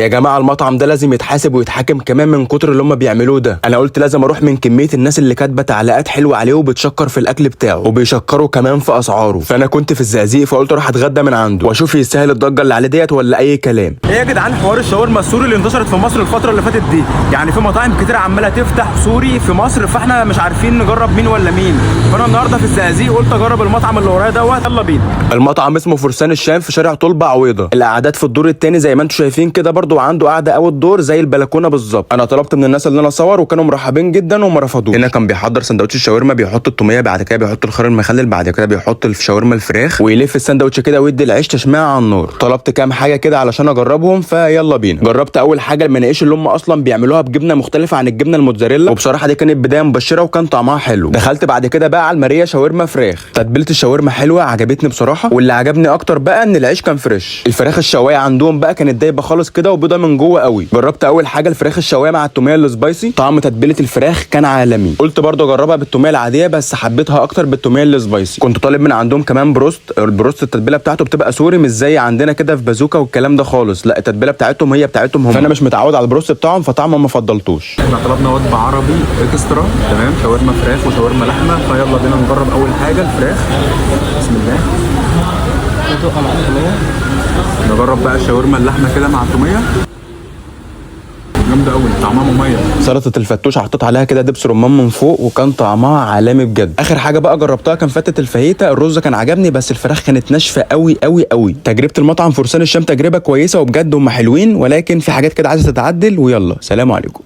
يا جماعه المطعم ده لازم يتحاسب ويتحاكم كمان من كتر اللي هم بيعملوه ده. انا قلت لازم اروح من كميه الناس اللي كاتبه تعليقات حلوه عليه وبتشكر في الاكل بتاعه وبيشكروا كمان في اسعاره. فانا كنت في الزقازيق فقلت اروح اتغدى من عنده واشوف يستاهل الضجه اللي عليه ديت ولا اي كلام. ايه يا جدعان حوار الشاورما السوري اللي انتشرت في مصر الفتره اللي فاتت دي؟ يعني في مطاعم كتير عماله تفتح سوري في مصر، فاحنا مش عارفين نجرب مين ولا مين. فانا النهارده في الزقازيق قلت اجرب المطعم اللي ورايا دوت. يلا بينا. المطعم اسمه فرسان الشام في شارع طلبة عويضه. القعدات في الدور الثاني زي ما انتم شايفين كده، برده وعنده قعده اول دور زي البلكونه بالظبط. انا طلبت من الناس اللي انا اصور وكانوا مرحبين جدا وما رفضوش. هنا كان بيحضر سندوتش الشاورما، بيحط التوميه، بعد كده بيحط الخيار المخلل، بعد كده بيحط الشاورما الفراخ ويلف السندوتش كده ويدي العيش تشميع على النار. طلبت كام حاجه كده علشان اجربهم، فيلا بينا. جربت اول حاجه المناقيش اللي هم اصلا بيعملوها بجبنه مختلفه عن الجبنه الموتزاريلا، وبصراحه دي كانت بدايه مبشره وكان طعمها حلو. دخلت بعد كده بقى على الماريه شاورما فراخ. تتبيله الشاورما حلوه عجبتني بصراحه، واللي عجبني اكتر بقى ان العيش كان فريش. الفراخ الشوايه عندهم بقى كانت دايبه خالص كده وبيضه من جوه قوي. جربت اول حاجه الفراخ الشوايه مع التوميه السبايسي، طعم تتبيله الفراخ كان عالمي. قلت برضه اجربها بالتوميه العاديه بس حبيتها اكتر بالتوميه السبايسي. كنت طالب من عندهم كمان بروست. البروست التتبيله بتاعته بتبقى سوري مش زي عندنا كده في بازوكا والكلام ده خالص، لا التتبيله بتاعتهم هي بتاعتهم هم، فانا مش متعود على البروست بتاعهم فطعمه ما فضلتوش. احنا طلبنا وجبه عربي اكسترا، تمام، شاورما فراخ وشاورما لحمه. فيلا بينا نجرب اول حاجه الفراخ. بسم الله. نجرب بقى الشاورما اللحمه كده مع التوميه، جامده قوي، طعمها مميز. سلطه الفتوش حطيت عليها كده دبس رمان من فوق وكان طعمها عالمي بجد. اخر حاجه بقى جربتها كان فتة الفاهيتا. الرز كان عجبني بس الفراخ كانت ناشفه قوي قوي قوي. تجربه المطعم فرسان الشام تجربه كويسه وبجد هم حلوين، ولكن في حاجات كده عايزه تتعدل. ويلا سلام عليكم.